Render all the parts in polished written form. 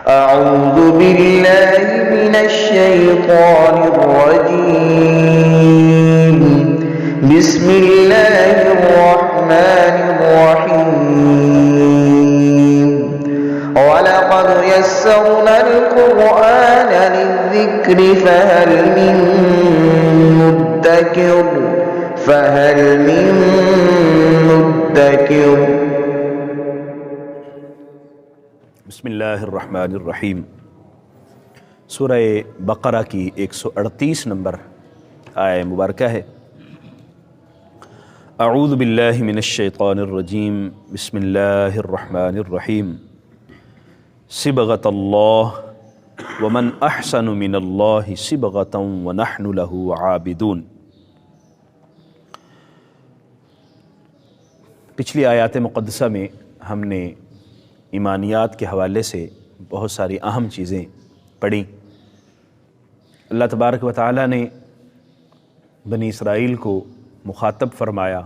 أعوذ بالله من الشيطان الرجيم. بسم الله الرحمن الرحيم. ولقد يسرنا القرآن للذكر فهل من مدكر. بسم اللہ الرحمن الرحیم. سورہ بقرہ کی 138 نمبر آیہ مبارکہ ہے. اعوذ باللہ من الشیطان الرجیم. بسم اللہ الرحمن الرحیم. صبغۃ اللہ ومن احسن من اللہ صبغۃ ونحن لہ عابدون. پچھلی آیات مقدسہ میں ہم نے ایمانیات کے حوالے سے بہت ساری اہم چیزیں پڑھیں. اللہ تبارک و تعالیٰ نے بنی اسرائیل کو مخاطب فرمایا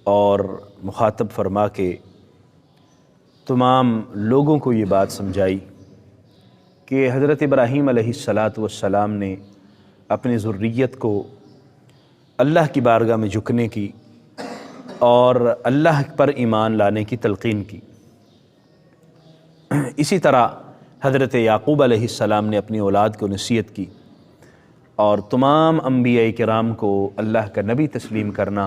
اور مخاطب فرما کے تمام لوگوں کو یہ بات سمجھائی کہ حضرت ابراہیم علیہ السلام نے اپنی ذریت کو اللہ کی بارگاہ میں جھکنے کی اور اللہ پر ایمان لانے کی تلقین کی. اسی طرح حضرت یعقوب علیہ السلام نے اپنی اولاد کو نصیحت کی اور تمام انبیاء کرام کو اللہ کا نبی تسلیم کرنا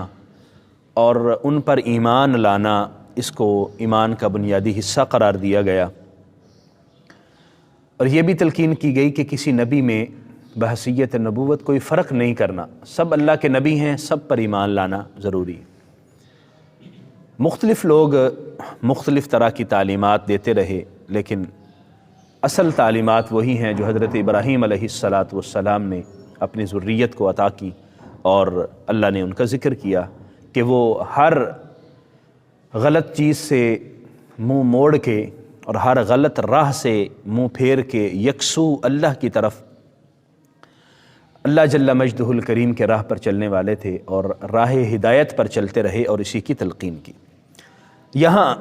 اور ان پر ایمان لانا، اس کو ایمان کا بنیادی حصہ قرار دیا گیا. اور یہ بھی تلقین کی گئی کہ کسی نبی میں بحیثیت نبوت کوئی فرق نہیں کرنا، سب اللہ کے نبی ہیں، سب پر ایمان لانا ضروری ہے. مختلف لوگ مختلف طرح کی تعلیمات دیتے رہے، لیکن اصل تعلیمات وہی ہیں جو حضرت ابراہیم علیہ السلام نے اپنی ذریت کو عطا کی. اور اللہ نے ان کا ذکر کیا کہ وہ ہر غلط چیز سے منہ موڑ کے اور ہر غلط راہ سے منہ پھیر کے یکسو اللہ کی طرف، اللہ جل مجدہ الکریم کے راہ پر چلنے والے تھے اور راہ ہدایت پر چلتے رہے اور اسی کی تلقین کی. یہاں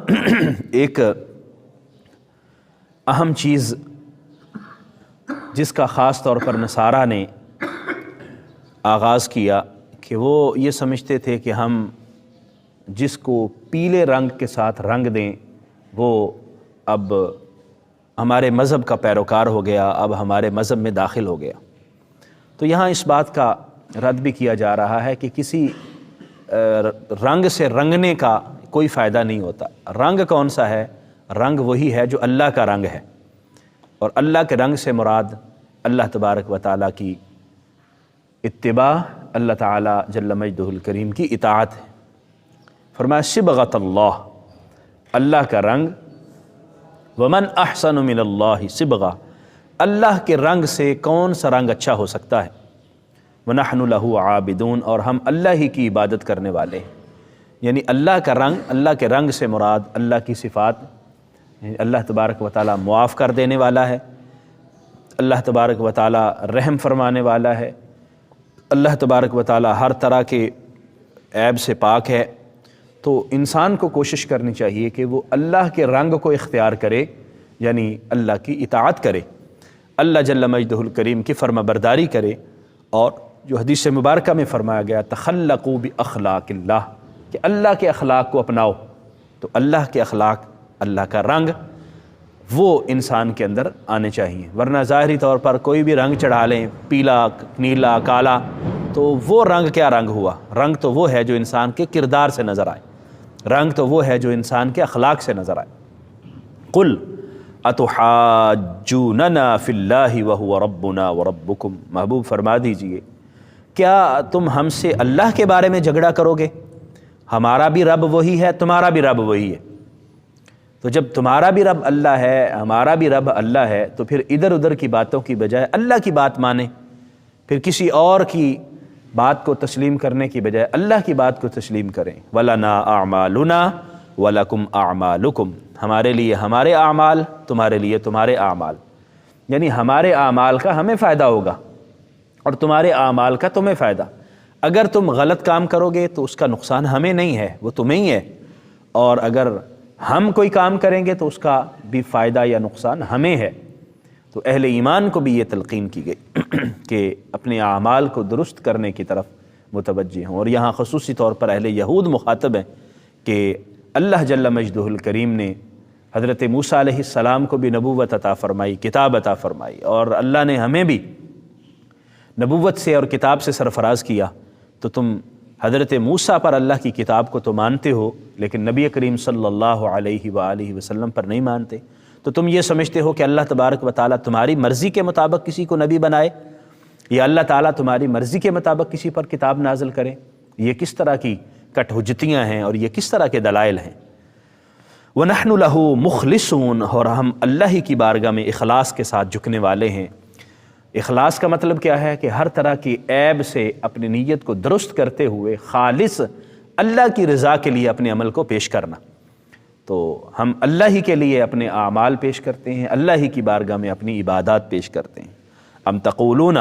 ایک اہم چیز جس کا خاص طور پر نصارہ نے آغاز کیا کہ وہ یہ سمجھتے تھے کہ ہم جس کو پیلے رنگ کے ساتھ رنگ دیں وہ اب ہمارے مذہب کا پیروکار ہو گیا، اب ہمارے مذہب میں داخل ہو گیا. تو یہاں اس بات کا رد بھی کیا جا رہا ہے کہ کسی رنگ سے رنگنے کا کوئی فائدہ نہیں ہوتا. رنگ کون سا ہے؟ رنگ وہی ہے جو اللہ کا رنگ ہے، اور اللہ کے رنگ سے مراد اللہ تبارک و تعالیٰ کی اتباع، اللہ تعالیٰ جل مجدہ الکریم کی اطاعت ہے. فرمایا صبغۃ اللہ، اللہ کا رنگ، ومن احسن من اللہ صبغہ، اللہ کے رنگ سے کون سا رنگ اچھا ہو سکتا ہے. ونحن لہ عابدون، اور ہم اللہ ہی کی عبادت کرنے والے ہیں. یعنی اللہ کا رنگ، اللہ کے رنگ سے مراد اللہ کی صفات، یعنی اللہ تبارک و تعالیٰ معاف کر دینے والا ہے، اللہ تبارک و تعالیٰ رحم فرمانے والا ہے، اللہ تبارک و تعالیٰ ہر طرح کے عیب سے پاک ہے. تو انسان کو کوشش کرنی چاہیے کہ وہ اللہ کے رنگ کو اختیار کرے، یعنی اللہ کی اطاعت کرے، اللہ جل مجدہ الکریم کی فرما برداری کرے. اور جو حدیث مبارکہ میں فرمایا گیا تخلقوا باخلاق اللہ، کہ اللہ کے اخلاق کو اپناؤ. تو اللہ کے اخلاق، اللہ کا رنگ، وہ انسان کے اندر آنے چاہیے. ورنہ ظاہری طور پر کوئی بھی رنگ چڑھا لیں، پیلا، نیلا، کالا، تو وہ رنگ کیا رنگ ہوا؟ رنگ تو وہ ہے جو انسان کے کردار سے نظر آئے، رنگ تو وہ ہے جو انسان کے اخلاق سے نظر آئے. قل اتحاجوننا فی اللہ وہو ربنا وربکم، محبوب فرما دیجئے کیا تم ہم سے اللہ کے بارے میں جھگڑا کرو گے؟ ہمارا بھی رب وہی ہے، تمہارا بھی رب وہی ہے. تو جب تمہارا بھی رب اللہ ہے، ہمارا بھی رب اللہ ہے، تو پھر ادھر ادھر کی باتوں کی بجائے اللہ کی بات مانیں، پھر کسی اور کی بات کو تسلیم کرنے کی بجائے اللہ کی بات کو تسلیم کریں. وَلَنَا أَعْمَالُنَا وَلَكُمْ أَعْمَالُكُمْ، ہمارے لیے ہمارے اعمال، تمہارے لیے تمہارے اعمال. یعنی ہمارے اعمال کا ہمیں فائدہ ہوگا اور تمہارے اعمال کا تمہیں فائدہ. اگر تم غلط کام کرو گے تو اس کا نقصان ہمیں نہیں ہے، وہ تمہیں ہی ہے. اور اگر ہم کوئی کام کریں گے تو اس کا بھی فائدہ یا نقصان ہمیں ہے۔ تو اہل ایمان کو بھی یہ تلقین کی گئی کہ اپنے اعمال کو درست کرنے کی طرف متوجہ ہوں، اور یہاں خصوصی طور پر اہل یہود مخاطب ہیں کہ اللہ جل مجدہ الکریم نے حضرت موسیٰ علیہ السلام کو بھی نبوت عطا فرمائی، کتاب عطا فرمائی، اور اللہ نے ہمیں بھی نبوت سے اور کتاب سے سرفراز کیا، تو تم حضرت موسیٰ پر اللہ کی کتاب کو تو مانتے ہو لیکن نبی کریم صلی اللہ علیہ وآلہ وسلم پر نہیں مانتے، تو تم یہ سمجھتے ہو کہ اللہ تبارک و تعالیٰ تمہاری مرضی کے مطابق کسی کو نبی بنائے، یا اللہ تعالیٰ تمہاری مرضی کے مطابق کسی پر کتاب نازل کرے؟ یہ کس طرح کی کٹ حجتیاں ہیں اور یہ کس طرح کے دلائل ہیں؟ وَنَحْنُ لَهُ مُخْلِصُونَ، اور ہم اللہ ہی کی بارگاہ میں اخلاص کے ساتھ جھکنے والے ہیں۔ اخلاص کا مطلب کیا ہے؟ کہ ہر طرح کی عیب سے اپنی نیت کو درست کرتے ہوئے خالص اللہ کی رضا کے لیے اپنے عمل کو پیش کرنا۔ تو ہم اللہ ہی کے لیے اپنے اعمال پیش کرتے ہیں، اللہ ہی کی بارگاہ میں اپنی عبادات پیش کرتے ہیں۔ ام تقولون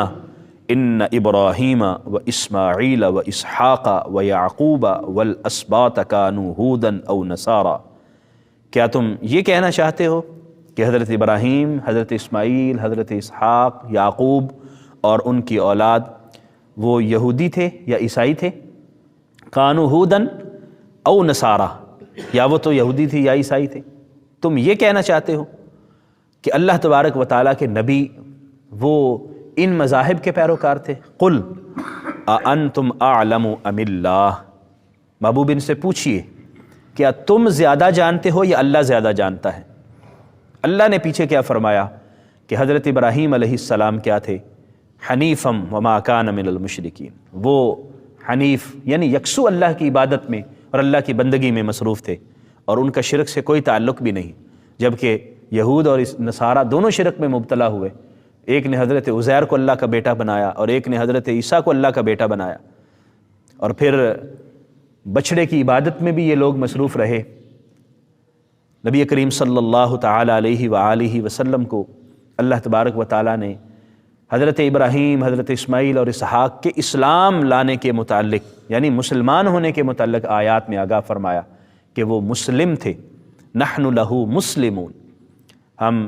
ان ابراہیم و اسماعیل و اسحاق و یعقوب والاسباط کانوا ہودا او نصارا، کیا تم یہ کہنا چاہتے ہو کہ حضرت ابراہیم، حضرت اسماعیل، حضرت اسحاق، یعقوب اور ان کی اولاد وہ یہودی تھے یا عیسائی تھے؟ کانوا ہودا او نصارا، یا وہ تو یہودی تھی یا عیسائی تھے؟ تم یہ کہنا چاہتے ہو کہ اللہ تبارک و تعالیٰ کے نبی وہ ان مذاہب کے پیروکار تھے؟ قل اانتم اعلم ام اللہ، محبوب ان سے پوچھئے کیا تم زیادہ جانتے ہو یا اللہ زیادہ جانتا ہے؟ اللہ نے پیچھے کیا فرمایا کہ حضرت ابراہیم علیہ السلام کیا تھے؟ حنیفم وما کان من المشرکین، وہ حنیف یعنی یکسو اللہ کی عبادت میں اور اللہ کی بندگی میں مصروف تھے، اور ان کا شرک سے کوئی تعلق بھی نہیں، جبکہ یہود اور نصارہ دونوں شرک میں مبتلا ہوئے۔ ایک نے حضرت عزیر کو اللہ کا بیٹا بنایا اور ایک نے حضرت عیسیٰ کو اللہ کا بیٹا بنایا، اور پھر بچڑے کی عبادت میں بھی یہ لوگ مصروف رہے۔ نبی کریم صلی اللہ تعالی علیہ وآلہ وسلم کو اللہ تبارک و تعالیٰ نے حضرت ابراہیم، حضرت اسماعیل اور اسحاق کے اسلام لانے کے متعلق یعنی مسلمان ہونے کے متعلق آیات میں آگاہ فرمایا کہ وہ مسلم تھے۔ نحن لہ مسلمون، ہم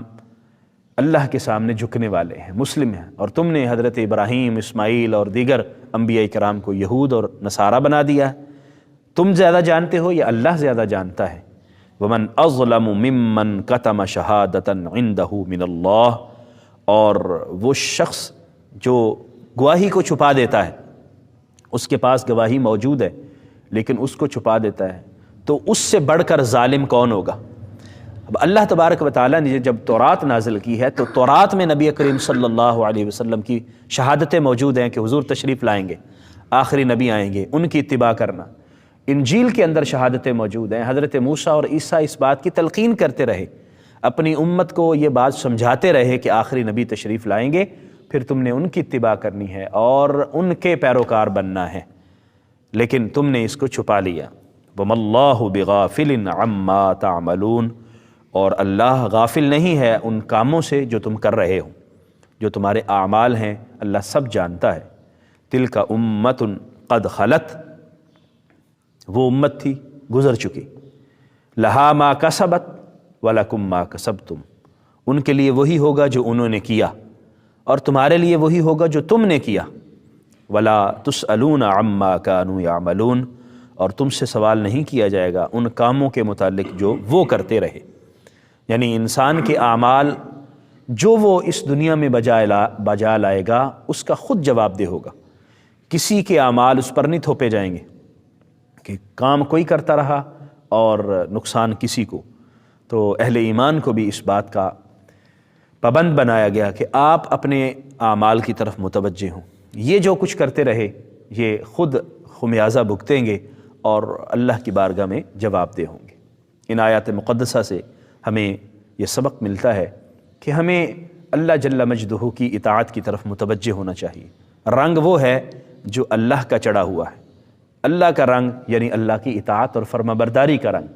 اللہ کے سامنے جھکنے والے ہیں، مسلم ہیں، اور تم نے حضرت ابراہیم، اسماعیل اور دیگر انبیاء کرام کو یہود اور نصارہ بنا دیا ہے۔ تم زیادہ جانتے ہو یا اللہ زیادہ جانتا ہے؟ وَمَنْ أَظْلَمُ مِمَّنْ كَتَمَ شَهَادَةً عِنْدَهُ مِنَ اللَّهِ، اور وہ شخص جو گواہی کو چھپا دیتا ہے، اس کے پاس گواہی موجود ہے لیکن اس کو چھپا دیتا ہے، تو اس سے بڑھ کر ظالم کون ہوگا؟ اب اللہ تبارک و تعالیٰ نے جب تورات نازل کی ہے تو تورات میں نبی کریم صلی اللہ علیہ وسلم کی شہادتیں موجود ہیں کہ حضور تشریف لائیں گے، آخری نبی آئیں گے، ان کی اتباع کرنا۔ انجیل کے اندر شہادتیں موجود ہیں، حضرت موسیٰ اور عیسیٰ اس بات کی تلقین کرتے رہے، اپنی امت کو یہ بات سمجھاتے رہے کہ آخری نبی تشریف لائیں گے، پھر تم نے ان کی اتباع کرنی ہے اور ان کے پیروکار بننا ہے، لیکن تم نے اس کو چھپا لیا۔ وَمَا اللَّهُ بِغَافِلٍ عَمَّا تَعْمَلُونَ، اور اللہ غافل نہیں ہے ان کاموں سے جو تم کر رہے ہو، جو تمہارے اعمال ہیں اللہ سب جانتا ہے۔ تِلْكَ أُمَّةٌ قَدْ خَلَتْ، وہ امت تھی گزر چکی، لہا ما کسبت ولکم ما کسبتم، ان کے لیے وہی ہوگا جو انہوں نے کیا اور تمہارے لیے وہی ہوگا جو تم نے کیا۔ ولا تسألون عما كانوا يعملون، اور تم سے سوال نہیں کیا جائے گا ان کاموں کے متعلق جو وہ کرتے رہے، یعنی انسان کے اعمال جو وہ اس دنیا میں بجا لائے گا اس کا خود جواب دہ ہوگا، کسی کے اعمال اس پر نہیں تھوپے جائیں گے کہ کام کوئی کرتا رہا اور نقصان کسی کو۔ تو اہل ایمان کو بھی اس بات کا پابند بنایا گیا کہ آپ اپنے اعمال کی طرف متوجہ ہوں، یہ جو کچھ کرتے رہے یہ خود خمیازہ بھگتیں گے اور اللہ کی بارگاہ میں جواب دہ ہوں گے۔ ان آیات مقدسہ سے ہمیں یہ سبق ملتا ہے کہ ہمیں اللہ جل مجدہ کی اطاعت کی طرف متوجہ ہونا چاہیے۔ رنگ وہ ہے جو اللہ کا چڑھا ہوا ہے، اللہ کا رنگ یعنی اللہ کی اطاعت اور فرما برداری کا رنگ،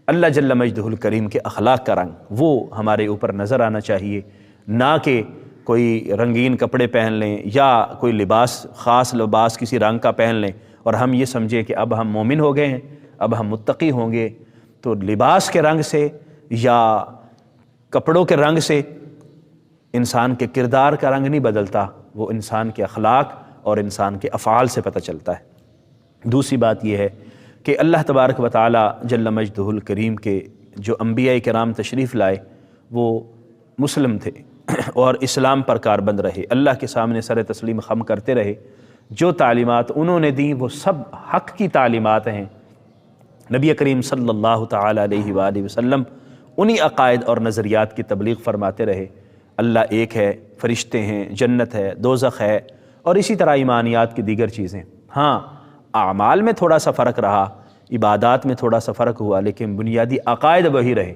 اللہ جل مجدہ الکریم کے اخلاق کا رنگ، وہ ہمارے اوپر نظر آنا چاہیے، نہ کہ کوئی رنگین کپڑے پہن لیں یا کوئی لباس خاص لباس کسی رنگ کا پہن لیں اور ہم یہ سمجھیں کہ اب ہم مومن ہو گئے ہیں، اب ہم متقی ہوں گے، تو لباس کے رنگ سے یا کپڑوں کے رنگ سے انسان کے کردار کا رنگ نہیں بدلتا، وہ انسان کے اخلاق اور انسان کے افعال سے پتہ چلتا ہے۔ دوسری بات یہ ہے کہ اللہ تبارک و تعالی جل مجدہ الکریم کے جو انبیاء کرام تشریف لائے وہ مسلم تھے اور اسلام پر کاربند رہے، اللہ کے سامنے سر تسلیم خم کرتے رہے۔ جو تعلیمات انہوں نے دیں وہ سب حق کی تعلیمات ہیں۔ نبی کریم صلی اللہ تعالی علیہ وآلہ وسلم انہی عقائد اور نظریات کی تبلیغ فرماتے رہے۔ اللہ ایک ہے، فرشتے ہیں، جنت ہے، دوزخ ہے، اور اسی طرح ایمانیات کی دیگر چیزیں۔ ہاں اعمال میں تھوڑا سا فرق رہا، عبادات میں تھوڑا سا فرق ہوا، لیکن بنیادی عقائد وہی رہے۔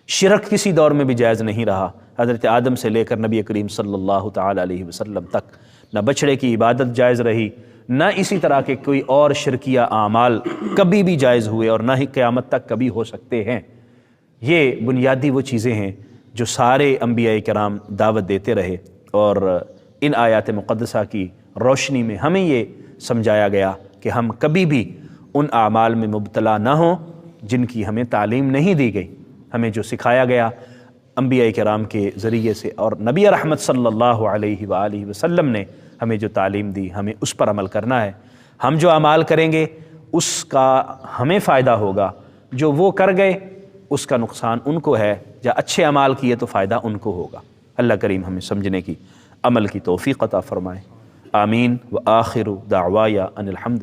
شرک کسی دور میں بھی جائز نہیں رہا، حضرت آدم سے لے کر نبی کریم صلی اللہ تعالی علیہ وسلم تک نہ بچڑے کی عبادت جائز رہی، نہ اسی طرح کے کوئی اور شرکیہ اعمال کبھی بھی جائز ہوئے، اور نہ ہی قیامت تک کبھی ہو سکتے ہیں۔ یہ بنیادی وہ چیزیں ہیں جو سارے انبیاء کرام دعوت دیتے رہے، اور ان آیات مقدسہ کی روشنی میں ہمیں یہ سمجھایا گیا کہ ہم کبھی بھی ان اعمال میں مبتلا نہ ہوں جن کی ہمیں تعلیم نہیں دی گئی۔ ہمیں جو سکھایا گیا انبیاء کرام کے ذریعے سے اور نبی رحمت صلی اللہ علیہ وآلہ وسلم نے ہمیں جو تعلیم دی، ہمیں اس پر عمل کرنا ہے۔ ہم جو اعمال کریں گے اس کا ہمیں فائدہ ہوگا، جو وہ کر گئے اس کا نقصان ان کو ہے، یا اچھے اعمال کیے تو فائدہ ان کو ہوگا۔ اللہ کریم ہمیں سمجھنے کی، عمل کی توفیق عطا فرمائے۔ آمین۔ وآخر دعوایا ان الحمد